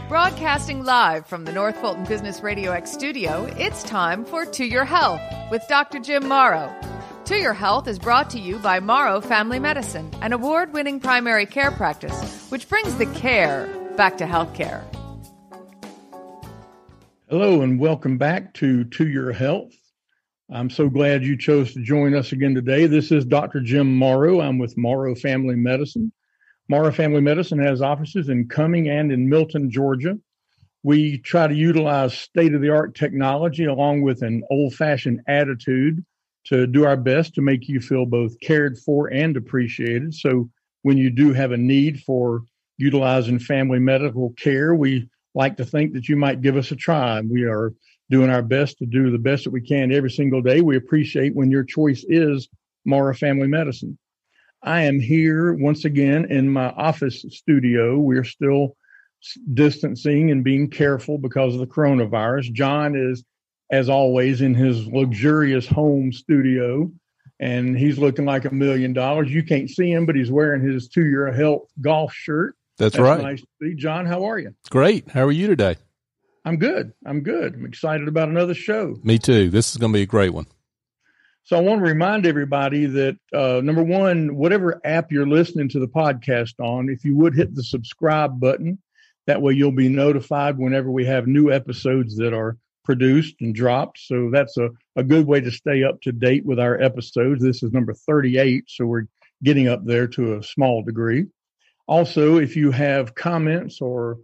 Broadcasting live from the North Fulton Business RadioX studio, it's time for To Your Health with Dr. Jim Morrow. To Your Health is brought to you by Morrow Family Medicine, an award-winning primary care practice, which brings the care back to healthcare. Hello and welcome back to Your Health. I'm so glad you chose to join us again today. This is Dr. Jim Morrow. I'm with Morrow Family Medicine. Morrow Family Medicine has offices in Cumming and in Milton, Georgia. We try to utilize state-of-the-art technology along with an old-fashioned attitude to do our best to make you feel both cared for and appreciated. So when you do have a need for utilizing family medical care, we like to think that you might give us a try. We are doing our best to do the best that we can every single day. We appreciate when your choice is Morrow Family Medicine. I am here once again in my office studio. We're still distancing and being careful because of the coronavirus. John is, as always, in his luxurious home studio, and he's looking like $1 million. You can't see him, but he's wearing his To Your Health golf shirt. That's right. Nice to see. John, how are you? Great. How are you today? I'm good. I'm excited about another show. Me too. This is going to be a great one. So I want to remind everybody that, number one, whatever app you're listening to the podcast on, if you would hit the subscribe button, that way you'll be notified whenever we have new episodes that are produced and dropped. So that's a good way to stay up to date with our episodes. This is number 38, so we're getting up there to a small degree. Also, if you have comments or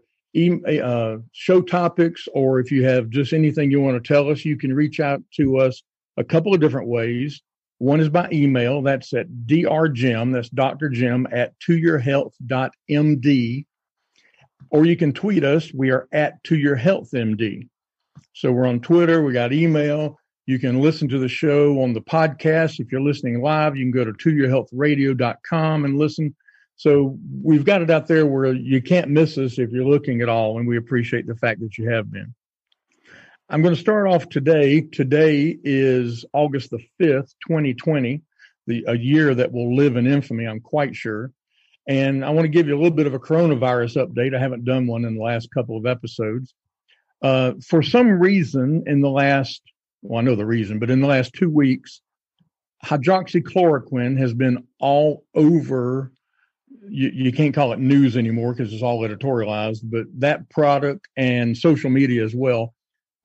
show topics, or if you have just anything you want to tell us, you can reach out to us a couple of different ways. One is by email. That's at drjim, that's Dr. Jim, at toyourhealth.md. Or you can tweet us. We are at toyourhealthmd. So we're on Twitter. We got email. You can listen to the show on the podcast. If you're listening live, you can go to toyourhealthradio.com and listen. So we've got it out there where you can't miss us if you're looking at all, and we appreciate the fact that you have been. I'm going to start off today. Today is August the 5th, 2020, a year that will live in infamy, I'm quite sure. And I want to give you a little bit of a coronavirus update. I haven't done one in the last couple of episodes. For some reason in the last, well, I know the reason, but in the last 2 weeks, hydroxychloroquine has been all over. You can't call it news anymore because it's all editorialized, but that product and social media as well,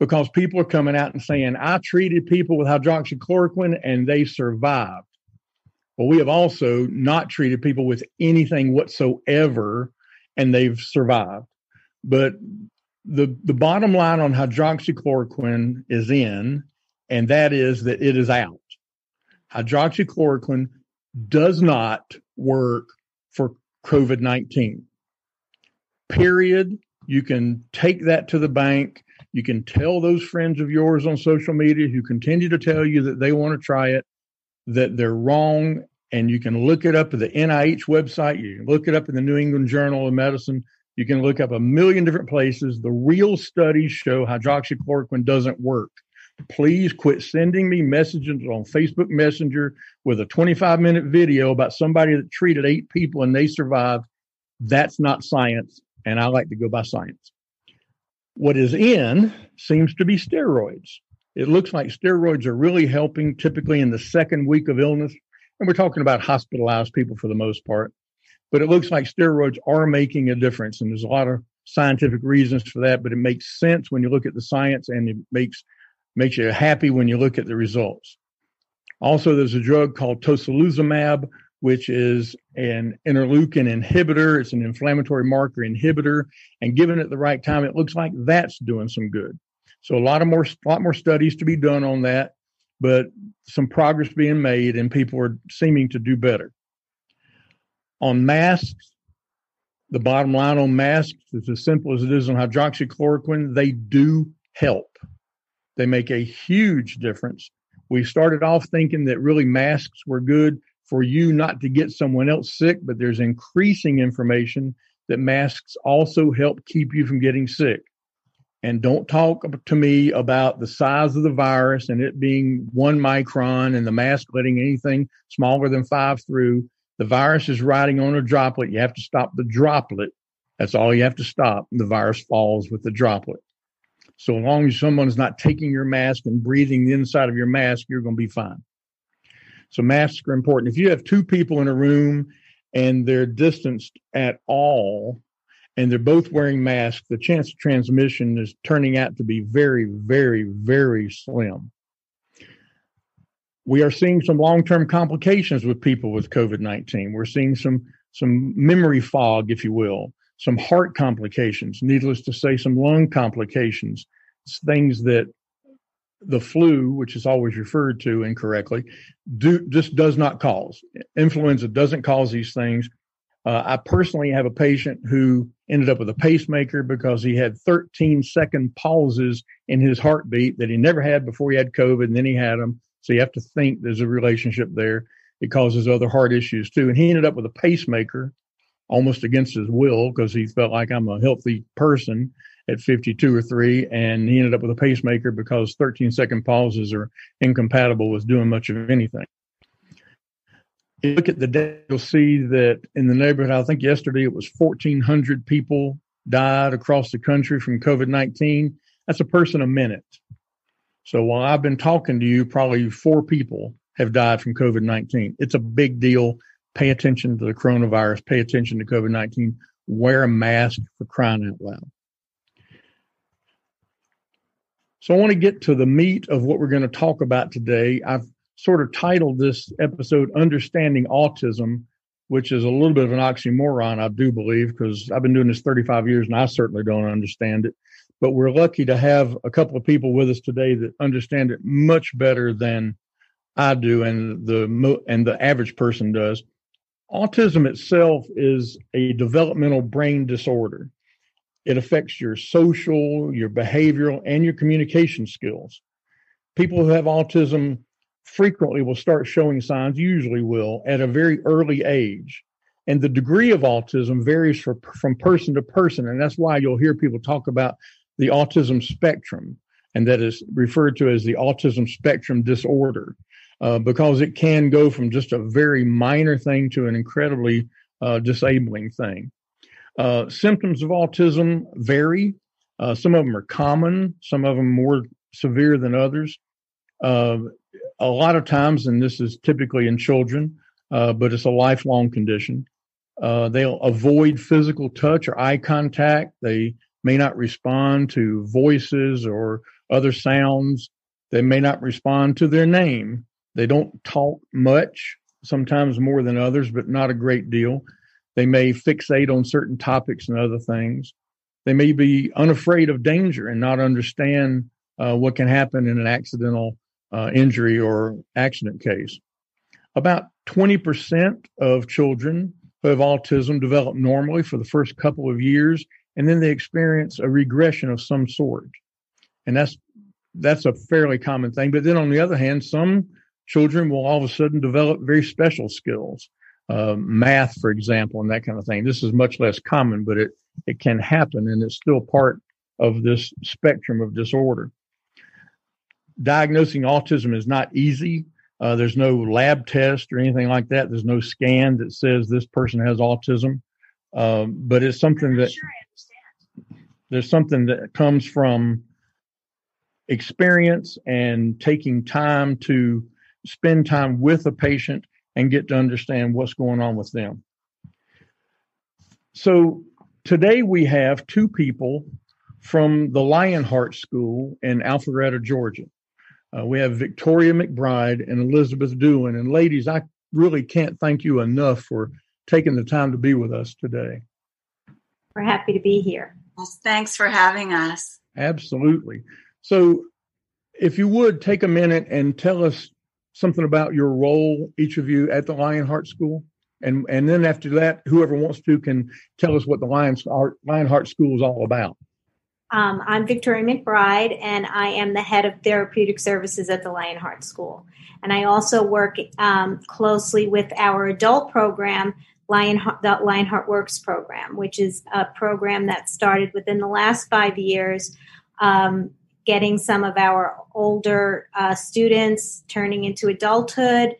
because people are coming out and saying, I treated people with hydroxychloroquine and they survived. Well, we have also not treated people with anything whatsoever and they've survived. But the bottom line on hydroxychloroquine is in, and that is that it is out. Hydroxychloroquine does not work for COVID-19. Period. You can take that to the bank. You can tell those friends of yours on social media who continue to tell you that they want to try it, that they're wrong. And you can look it up at the NIH website. You can look it up in the New England Journal of Medicine. You can look up a million different places. The real studies show hydroxychloroquine doesn't work. Please quit sending me messages on Facebook Messenger with a 25-minute video about somebody that treated 8 people and they survived. That's not science, and I like to go by science. What is in seems to be steroids. It looks like steroids are really helping typically in the second week of illness. And we're talking about hospitalized people for the most part. But it looks like steroids are making a difference. And there's a lot of scientific reasons for that. But it makes sense when you look at the science, and it makes you happy when you look at the results. Also, there's a drug called tocilizumab, which is an interleukin inhibitor. It's an inflammatory marker inhibitor. And given it the right time, it looks like that's doing some good. So a lot more studies to be done on that, but some progress being made, and people are seeming to do better. On masks, the bottom line on masks is as simple as it is on hydroxychloroquine. They do help. They make a huge difference. We started off thinking that really masks were good for you not to get someone else sick, but there's increasing information that masks also help keep you from getting sick. And don't talk to me about the size of the virus and it being 1 micron and the mask letting anything smaller than 5 through. The virus is riding on a droplet. You have to stop the droplet. That's all you have to stop. The virus falls with the droplet. So as long as someone's not taking your mask and breathing the inside of your mask, you're going to be fine. So masks are important. If you have two people in a room and they're distanced at all, and they're both wearing masks, the chance of transmission is turning out to be very, very, very slim. We are seeing some long-term complications with people with COVID-19. We're seeing some memory fog, if you will, some heart complications, needless to say, some lung complications, things that the flu, which is always referred to incorrectly, just does not cause. Influenza doesn't cause these things. I personally have a patient who ended up with a pacemaker because he had 13-second pauses in his heartbeat that he never had before he had COVID, and then he had them. So you have to think there's a relationship there. It causes other heart issues too. And he ended up with a pacemaker almost against his will because he felt like I'm a healthy person at 52 or 3, and he ended up with a pacemaker because 13-second pauses are incompatible with doing much of anything. You look at the data, you'll see that in the neighborhood, I think yesterday it was 1,400 people died across the country from COVID-19. That's a person a minute. So while I've been talking to you, probably 4 people have died from COVID-19. It's a big deal. Pay attention to the coronavirus. Pay attention to COVID-19. Wear a mask, for crying out loud. So I want to get to the meat of what we're going to talk about today. I've sort of titled this episode Understanding Autism, which is a little bit of an oxymoron, I do believe, because I've been doing this 35 years and I certainly don't understand it. But we're lucky to have a couple of people with us today that understand it much better than I do and the average person does. Autism itself is a developmental brain disorder. It affects your social, your behavioral, and your communication skills. People who have autism frequently will start showing signs, usually will, at a very early age. And the degree of autism varies from person to person. And that's why you'll hear people talk about the autism spectrum, and that is referred to as the autism spectrum disorder, because it can go from just a very minor thing to an incredibly disabling thing. Symptoms of autism vary. Some of them are common, some of them more severe than others. A lot of times, and this is typically in children, but it's a lifelong condition. They'll avoid physical touch or eye contact. They may not respond to voices or other sounds. They may not respond to their name. They don't talk much, sometimes more than others, but not a great deal. They may fixate on certain topics and other things. They may be unafraid of danger and not understand what can happen in an accidental injury or accident case. About 20% of children who have autism develop normally for the first couple of years, and then they experience a regression of some sort. And that's a fairly common thing. But then on the other hand, some children will all of a sudden develop very special skills, math, for example, and that kind of thing. This is much less common, but it can happen, and it's still part of this spectrum of disorder. Diagnosing autism is not easy. There's no lab test or anything like that. There's no scan that says this person has autism. But it's something that there's something that comes from experience and taking time to spend time with a patient and get to understand what's going on with them. So today we have 2 people from the Lionheart School in Alpharetta, Georgia. We have Victoria McBride and Elizabeth Dulin. And ladies, I really can't thank you enough for taking the time to be with us today. We're happy to be here. Well, thanks for having us. Absolutely. So if you would take a minute and tell us something about your role, each of you, at the Lionheart School. And then after that, whoever wants to can tell us what the Lionheart School is all about. I'm Victoria McBride, and I am the head of therapeutic services at the Lionheart School. And I also work closely with our adult program, the Lionheart Works program, which is a program that started within the last 5 years, getting some of our older students turning into adulthood,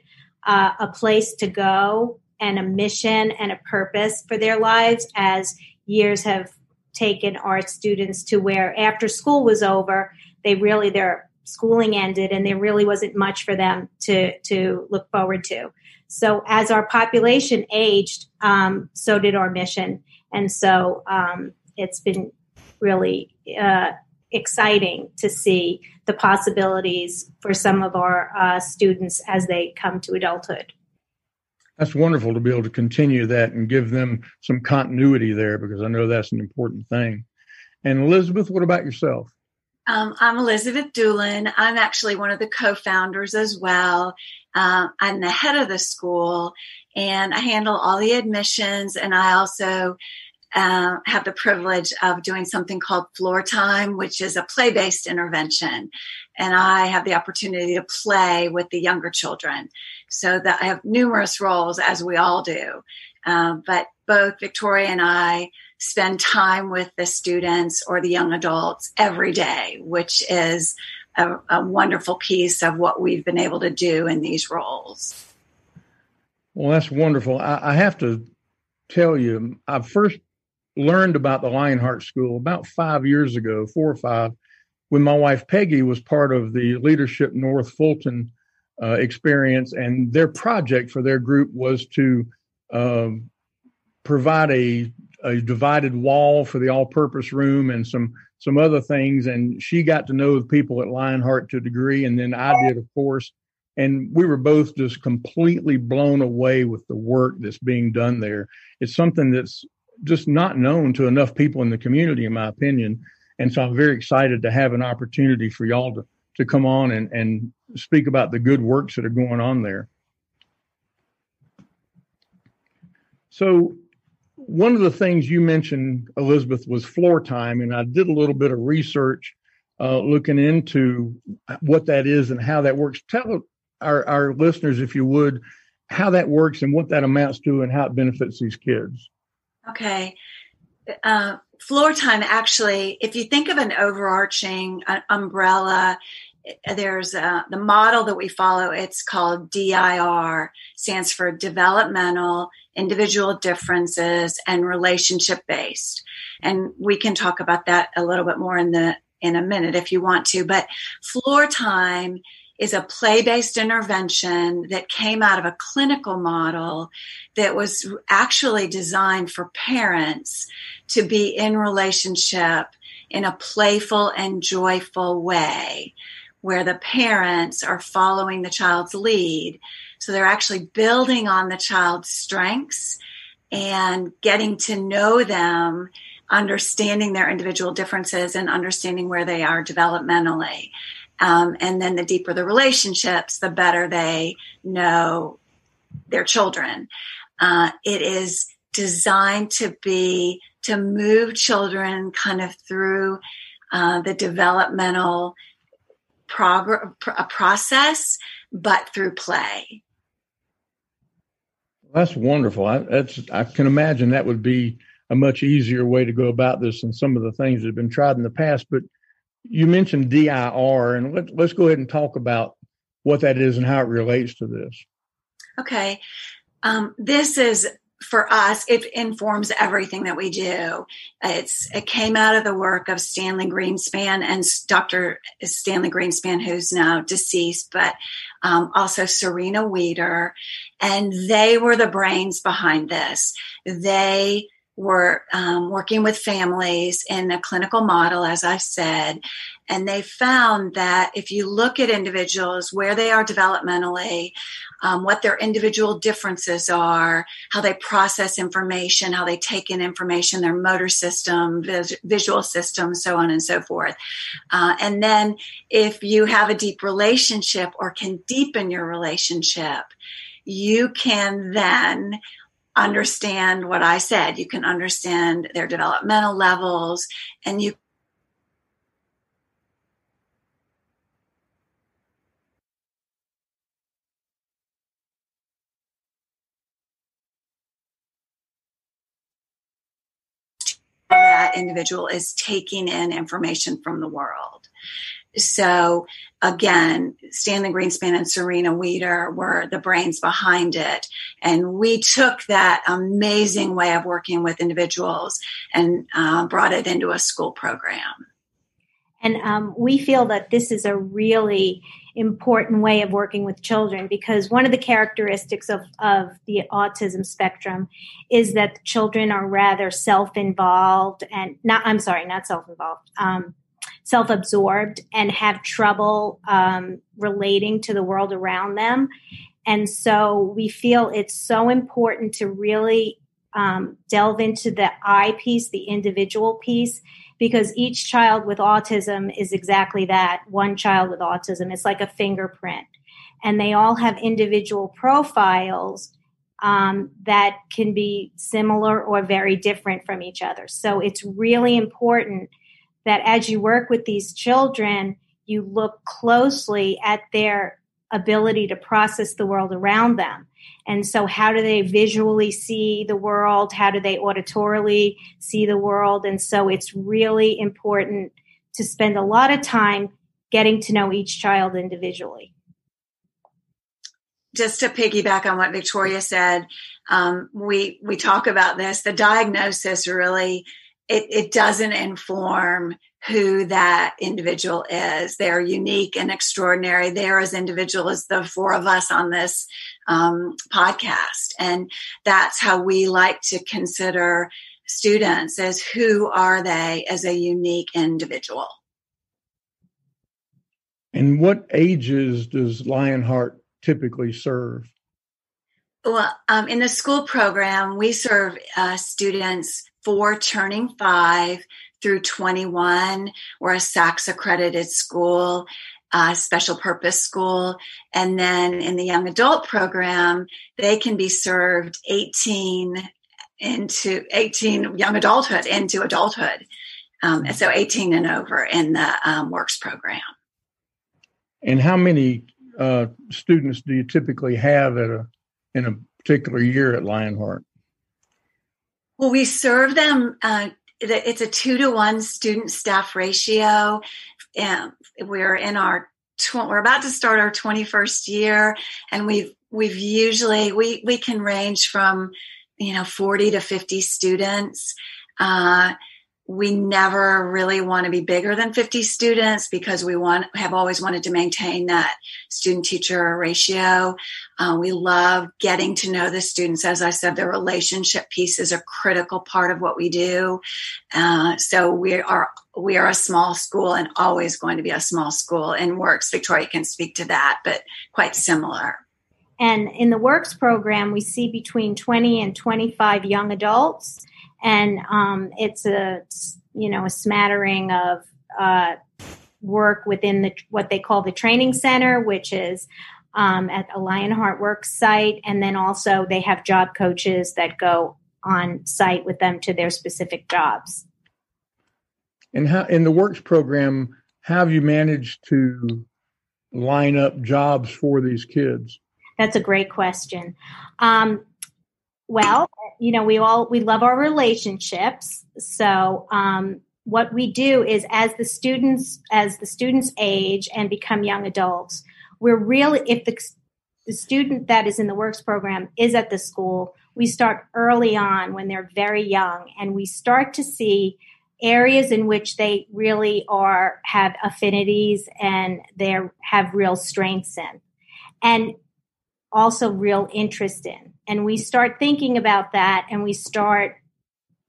a place to go, and a mission and a purpose for their lives as years have taken our students to where after school was over, their schooling ended and there really wasn't much for them to look forward to. So as our population aged, so did our mission. And so it's been really exciting to see the possibilities for some of our students as they come to adulthood. That's wonderful to be able to continue that and give them some continuity there, because I know that's an important thing. And Elizabeth, what about yourself? I'm Elizabeth Dulin. I'm actually one of the co-founders as well. I'm the head of the school, and I handle all the admissions, and I also have the privilege of doing something called Floor Time, which is a play-based intervention. And I have the opportunity to play with the younger children. So that I have numerous roles, as we all do. But both Victoria and I spend time with the students or the young adults every day, which is a wonderful piece of what we've been able to do in these roles. Well, that's wonderful. I have to tell you, I first learned about the Lionheart School about 5 years ago, 4 or 5, when my wife Peggy was part of the Leadership North Fulton experience, and their project for their group was to provide a divided wall for the all-purpose room and some other things. And she got to know the people at Lionheart to a degree, and then I did, of course. And we were both just completely blown away with the work that's being done there. It's something that's just not known to enough people in the community, in my opinion. And so I'm very excited to have an opportunity for y'all to come on and speak about the good works that are going on there. So one of the things you mentioned, Elizabeth, was Floor Time, and I did a little bit of research looking into what that is and how that works. Tell our listeners, if you would, how that works and what that amounts to and how it benefits these kids. Okay. Floor Time, actually, if you think of an overarching umbrella, there's the model that we follow. It's called DIR, stands for Developmental, Individual Differences, and Relationship Based. And we can talk about that a little bit more in a minute if you want to. But Floor Time is a play-based intervention that came out of a clinical model that was actually designed for parents to be in relationship in a playful and joyful way, where the parents are following the child's lead. So they're actually building on the child's strengths and getting to know them, understanding their individual differences and understanding where they are developmentally. And then the deeper the relationships, the better they know their children. It is designed to move children kind of through the developmental process, but through play. That's wonderful. I can imagine that would be a much easier way to go about this than some of the things that have been tried in the past. But you mentioned DIR, and let's go ahead and talk about what that is and how it relates to this. Okay. This is, for us, it informs everything that we do. It came out of the work of Stanley Greenspan and Dr. Stanley Greenspan, who's now deceased, but also Serena Weider. And they were the brains behind this. They were working with families in a clinical model, as I said, and they found that if you look at individuals, where they are developmentally, what their individual differences are, how they process information, how they take in information, their motor system, visual system, so on and so forth. And then if you have a deep relationship or can deepen your relationship, you can then understand what I said. You can understand their developmental levels, and you that individual is taking in information from the world. So again, Stanley Greenspan and Serena Weeder were the brains behind it. And we took that amazing way of working with individuals and brought it into a school program. And we feel that this is a really important way of working with children, because one of the characteristics of the autism spectrum is that children are rather self-involved and self-absorbed and have trouble relating to the world around them. And so we feel it's so important to really delve into the I piece, the individual piece, because each child with autism is exactly that. One child with autism is like a fingerprint, and they all have individual profiles that can be similar or very different from each other. So it's really important that as you work with these children, you look closely at their ability to process the world around them. And so how do they visually see the world? How do they auditorily see the world? And so it's really important to spend a lot of time getting to know each child individually. Just to piggyback on what Victoria said, we talk about this. The diagnosis really, it doesn't inform who that individual is. They're unique and extraordinary. They're as individual as the four of us on this podcast. And that's how we like to consider students, as who are they as a unique individual. And what ages does Lionheart typically serve? Well, in the school program, we serve students 4 turning 5 through 21. We're a SACS accredited school, special purpose school. And then in the young adult program, they can be served 18 young adulthood into adulthood. So 18 and over in the Works program. And how many students do you typically have in a particular year at Lionheart? Well, we serve them. It's a 2-to-1 student staff ratio. We're in we're about to start our 21st year, and we've usually we can range from 40 to 50 students. We never really want to be bigger than 50 students because we have always wanted to maintain that student-teacher ratio. We love getting to know the students. As I said, the relationship piece is a critical part of what we do. So we are a small school and always going to be a small school in Works. Victoria can speak to that, but quite similar. And in the Works program, we see between 20 and 25 young adults. And it's a smattering of work within what they call the training center, which is at a Lionheart Works site. And then also they have job coaches that go on site with them to their specific jobs. And how in the Works program, how have you managed to line up jobs for these kids? That's a great question. Well, we love our relationships. So what we do is as the students age and become young adults, we're really, if the student that is in the Works program is at the school, we start early on when they're very young, and we start to see areas in which they really have affinities and they have real strengths in, and also real interest in. And we start thinking about that, and we start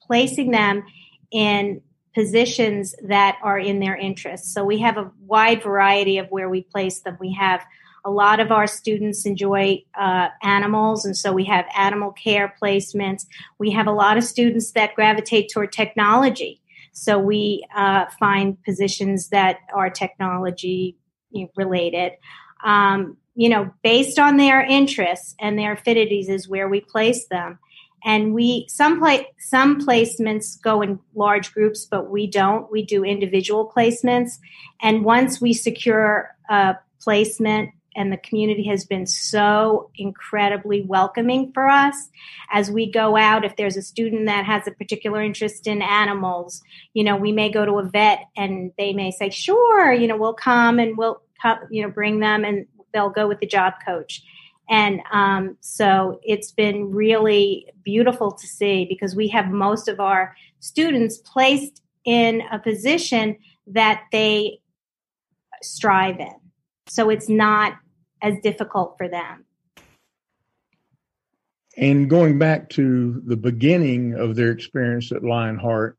placing them in positions that are in their interests. So we have a wide variety of where we place them. We have a lot of our students enjoy animals, and so we have animal care placements. We have a lot of students that gravitate toward technology. So we find positions that are technology related. Based on their interests and their affinities is where we place them. And some placements go in large groups, but we don't. We do individual placements. And once we secure a placement and the community has been so incredibly welcoming for us. As we go out, if there's a student that has a particular interest in animals, we may go to a vet and they may say, sure, we'll come and we'll come, bring them, and they'll go with the job coach. And so it's been really beautiful to see, because we have most of our students placed in a position that they strive in. So it's not as difficult for them. And going back to the beginning of their experience at Lionheart,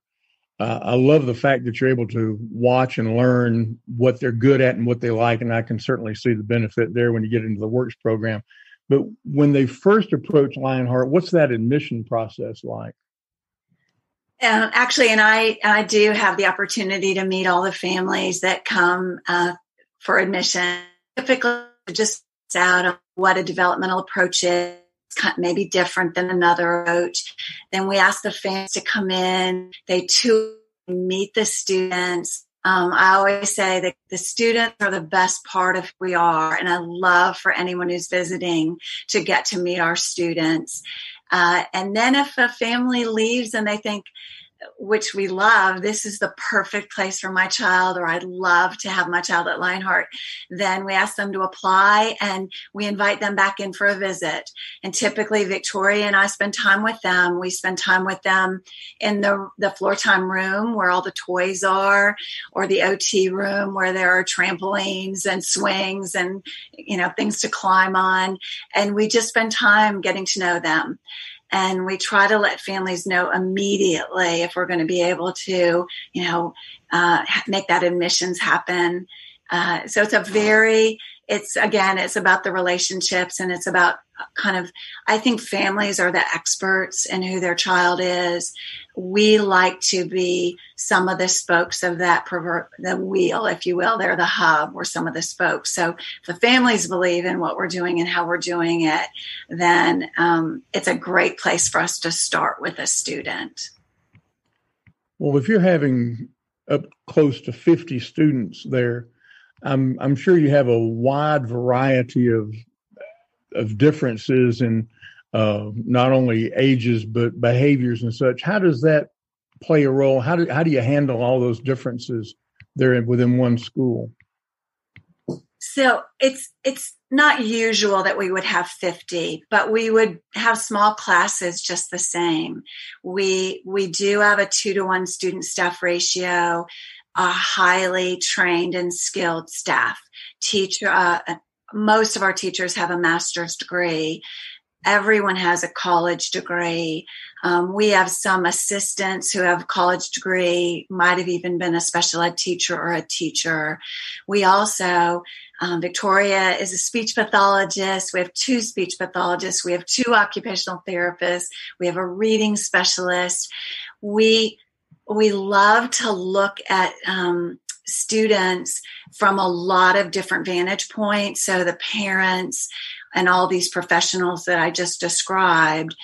I love the fact that you're able to watch and learn what they're good at and what they like. And I can certainly see the benefit there when you get into the Works program. But when they first approach Lionheart, what's that admission process like? Actually, and I do have the opportunity to meet all the families that come for admission. Typically, just out on what a developmental approach is, maybe different than another approach. Then we ask the families to come in. They too meet the students. I always say that the students are the best part of who we are, and I love for anyone who's visiting to get to meet our students. And then if a family leaves and they think, which we love, this is the perfect place for my child, or I'd love to have my child at Lionheart, then we ask them to apply and we invite them back in for a visit. And typically Victoria and I spend time with them. We spend time with them in the floor time room where all the toys are, or the OT room where there are trampolines and swings and, things to climb on. And we just spend time getting to know them. And we try to let families know immediately if we're going to be able to, make that admissions happen. So it's about the relationships, and it's about I think families are the experts in who their child is. We like to be some of the spokes of the wheel, if you will. They're the hub. We're some of the spokes. So if the families believe in what we're doing and how we're doing it, then it's a great place for us to start with a student. Well, if you're having up close to 50 students there, I'm sure you have a wide variety of differences in not only ages but behaviors and such. How does that play a role? How do you handle all those differences there within one school? So it's not usual that we would have 50, but we would have small classes just the same. We do have a 2-to-1 student staff ratio, a highly trained and skilled staff. Most of our teachers have a master's degree. Everyone has a college degree. We have some assistants who have a college degree, might have even been a special ed teacher or a teacher. We also, Victoria is a speech pathologist. We have 2 speech pathologists. We have 2 occupational therapists. We have a reading specialist. We love to look at students from a lot of different vantage points. So the parents and all these professionals that I just described,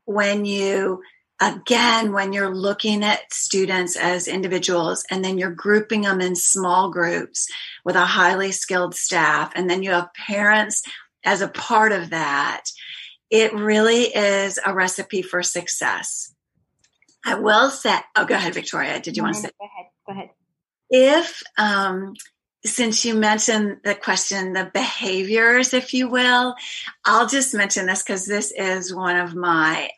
when you're looking at students as individuals and then you're grouping them in small groups with a highly skilled staff, and then you have parents as a part of that, it really is a recipe for success. I will say, go ahead, Victoria. Did you want to say? Go ahead. If, since you mentioned the question, the behaviors, if you will, I'll just mention this because this is one of my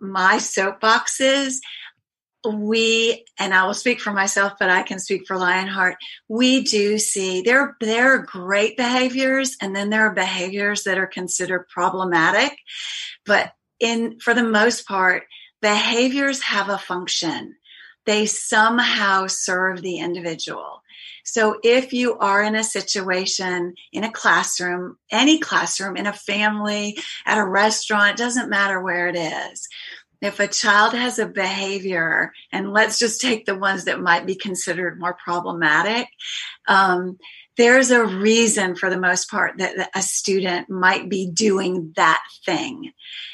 soapboxes. And I will speak for myself, but I can speak for Lionheart. We do see there are great behaviors, and then there are behaviors that are considered problematic. But for the most part, behaviors have a function. They somehow serve the individual. So if you are in a situation, in a classroom, any classroom, in a family, at a restaurant, it doesn't matter where it is. If a child has a behavior, and let's just take the ones that might be considered more problematic, there's a reason for the most part that a student might be doing that thing.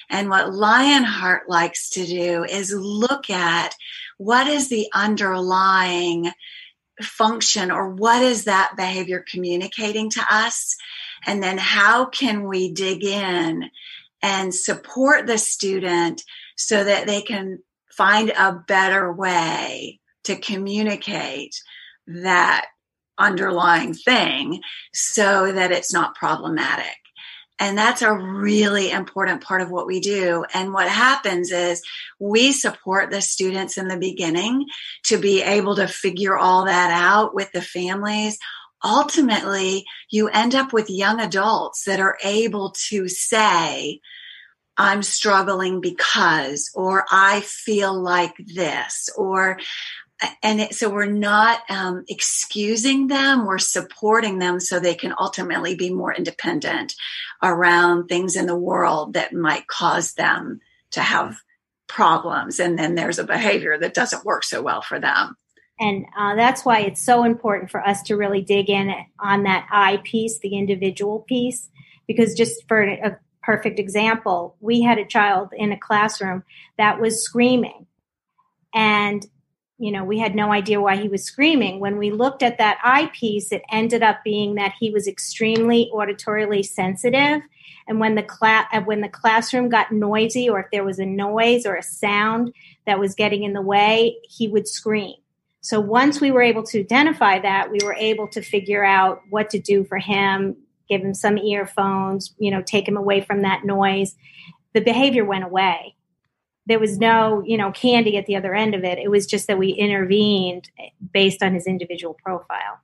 And what Lionheart likes to do is look at what is the underlying function, or what is that behavior communicating to us? And then how can we dig in and support the student so that they can find a better way to communicate that underlying thing so that it's not problematic. And that's a really important part of what we do. And what happens is we support the students in the beginning to be able to figure all that out with the families. Ultimately, you end up with young adults that are able to say, I'm struggling because, or I feel like this, so we're not excusing them, we're supporting them so they can ultimately be more independent around things in the world that might cause them to have problems. And then there's a behavior that doesn't work so well for them. And that's why it's so important for us to really dig in on that I piece, the individual piece, because just for a perfect example, we had a child in a classroom that was screaming, and we had no idea why he was screaming. When we looked at that I piece, it ended up being that he was extremely auditorily sensitive. And when the classroom got noisy, or if there was a noise or a sound that was getting in the way, he would scream. So once we were able to identify that, we were able to figure out what to do for him, give him some earphones, take him away from that noise. The behavior went away. There was no, candy at the other end of it. It was just that we intervened based on his individual profile.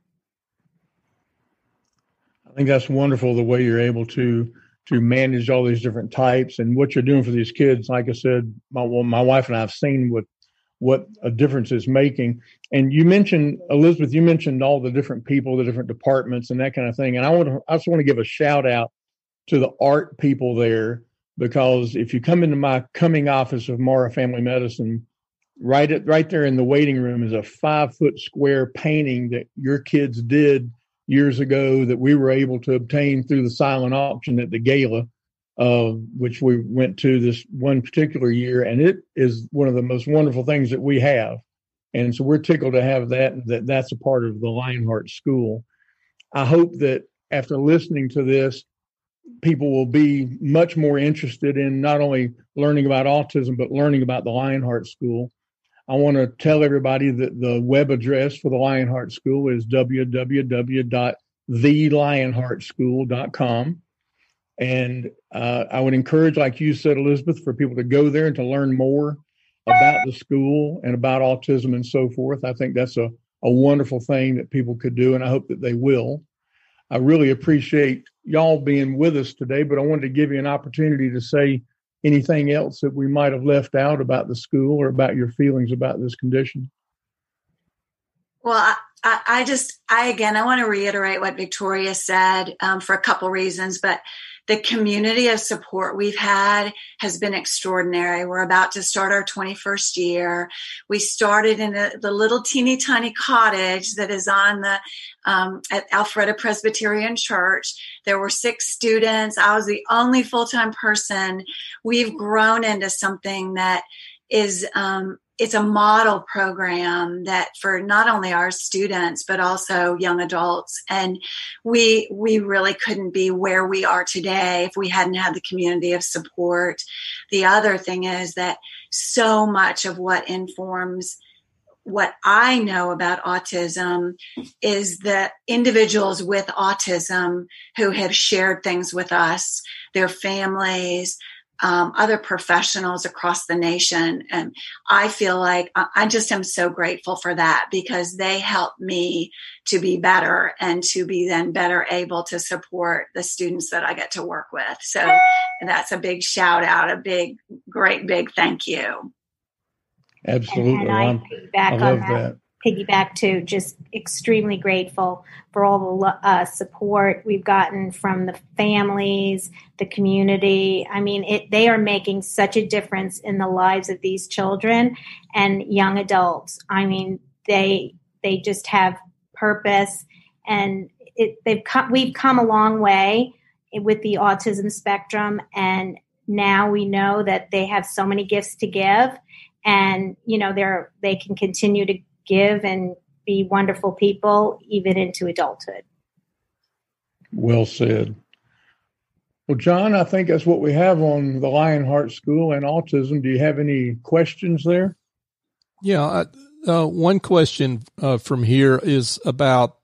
I think that's wonderful, the way you're able to manage all these different types and what you're doing for these kids. Like I said, my wife and I have seen what a difference it's making. And you mentioned, Elizabeth, all the different people, the different departments and that kind of thing. And I just want to give a shout out to the art people there, because if you come into my coming office of Morrow Family Medicine, right there in the waiting room is a 5-foot square painting that your kids did years ago that we were able to obtain through the silent auction at the gala, which we went to this one particular year. And it is one of the most wonderful things that we have. And so we're tickled to have that's a part of the Lionheart School. I hope that after listening to this, people will be much more interested in not only learning about autism, but learning about the Lionheart School. I want to tell everybody that the web address for the Lionheart School is www.thelionheartschool.com. And I would encourage, like you said, Elizabeth, for people to go there and to learn more about the school and about autism and so forth. I think that's a wonderful thing that people could do, and I hope that they will. I really appreciate y'all being with us today, but I wanted to give you an opportunity to say anything else that we might have left out about the school or about your feelings about this condition. Well, I want to reiterate what Victoria said for a couple reasons, but the community of support we've had has been extraordinary. We're about to start our 21st year. We started in the little teeny tiny cottage that is on the at Alpharetta Presbyterian Church. There were 6 students. I was the only full-time person. We've grown into something that is it's a model program that for not only our students, but also young adults. And we really couldn't be where we are today if we hadn't had the community of support. The other thing is that so much of what informs what I know about autism is the individuals with autism who have shared things with us, their families, other professionals across the nation. And I feel like I just am so grateful for that, because they help me to be better and to be then better able to support the students that I get to work with. So that's a big shout out, great big thank you. Absolutely. And I love that. Piggyback to just extremely grateful for all the support we've gotten from the families, the community. I mean, they are making such a difference in the lives of these children and young adults. I mean, they just have purpose, and we've come a long way with the Autism Spectrum, and now we know that they have so many gifts to give, and they can continue to give and be wonderful people, even into adulthood. Well said. Well, John, I think that's what we have on the Lionheart School and autism. Do you have any questions there? Yeah. One question from here is about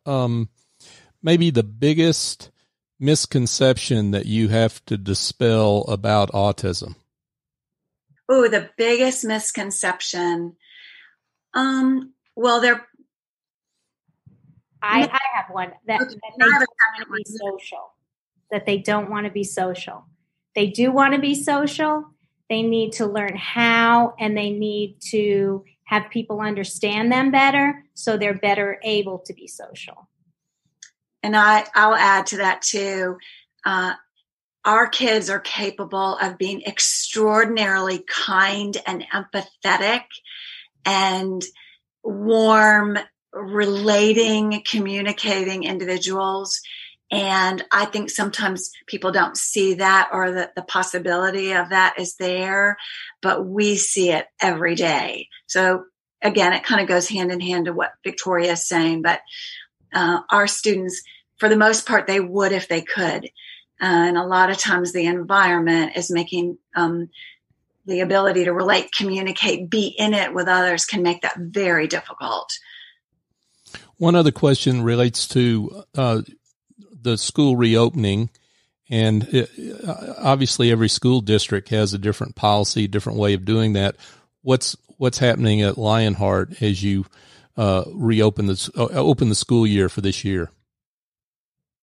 maybe the biggest misconception that you have to dispel about autism. Oh, the biggest misconception. Well, I have one that they don't want to be social. That they don't want to be social. They do want to be social. They need to learn how, and they need to have people understand them better, so they're better able to be social. And I'll add to that too. Our kids are capable of being extraordinarily kind and empathetic and warm, relating, communicating individuals. And I think sometimes people don't see that, or that the possibility of that is there, but we see it every day. So again, it kind of goes hand in hand to what Victoria is saying, but our students, for the most part, they would if they could. And a lot of times the environment is making the ability to relate, communicate, be in it with others can make that very difficult. One other question relates to the school reopening. And obviously every school district has a different policy, different way of doing that. What's happening at Lionheart as you open the school year for this year?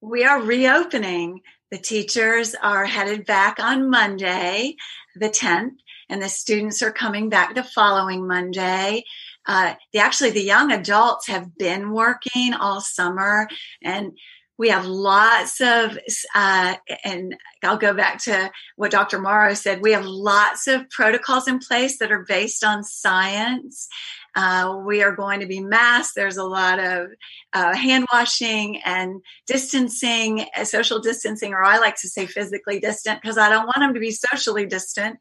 We are reopening. The teachers are headed back on Monday, the 10th, and the students are coming back the following Monday. The young adults have been working all summer, and we have lots of, and I'll go back to what Dr. Morrow said, we have lots of protocols in place that are based on science. We are going to be masked. There's a lot of hand washing and distancing, social distancing, or I like to say physically distant, because I don't want them to be socially distant.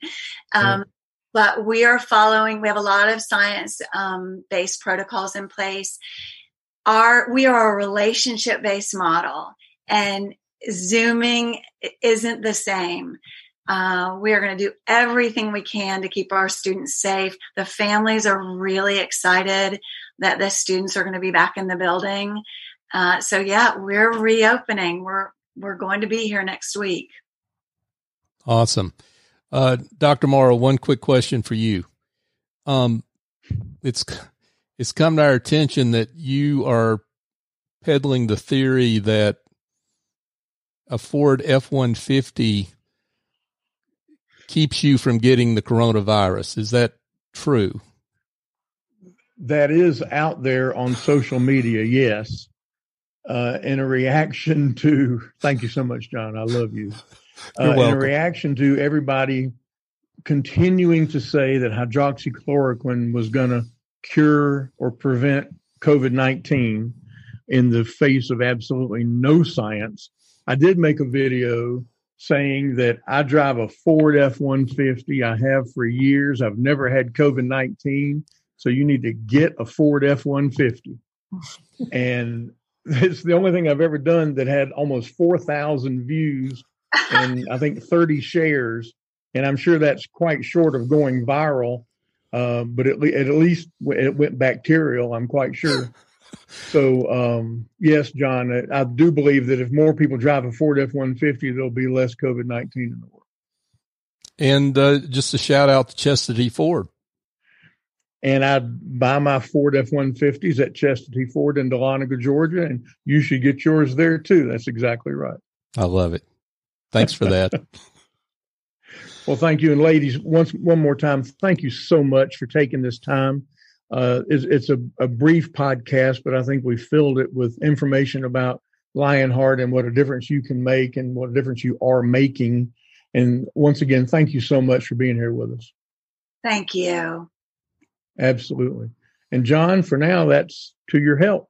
But we are following, we have a lot of science-based protocols in place. We are a relationship-based model, and Zooming isn't the same. We are going to do everything we can to keep our students safe. The families are really excited that the students are going to be back in the building. So yeah, we're reopening. We're going to be here next week. Awesome. Dr. Morrow, one quick question for you. It's come to our attention that you are peddling the theory that a Ford F-150 keeps you from getting the coronavirus. Is that true? That is out there on social media, yes. In a reaction to, thank you so much, John. I love you. You're welcome. In a reaction to everybody continuing to say that hydroxychloroquine was going to cure or prevent COVID-19 in the face of absolutely no science. I did make a video saying that I drive a Ford F-150. I have for years. I've never had COVID-19. So you need to get a Ford F-150. And it's the only thing I've ever done that had almost 4,000 views and I think 30 shares. And I'm sure that's quite short of going viral. But at least it went bacterial, I'm quite sure. So, yes, John, I do believe that if more people drive a Ford F-150, there'll be less COVID-19 in the world. And just a shout out to Chastity Ford. And I buy my Ford F-150s at Chastity Ford in Dahlonega, Georgia, and you should get yours there too. That's exactly right. I love it. Thanks for that. Well, thank you. And ladies, one more time, thank you so much for taking this time. It's a brief podcast, but I think we filled it with information about Lionheart and what a difference you can make and what a difference you are making. And once again, thank you so much for being here with us. Thank you. Absolutely. And John, for now, that's to your help.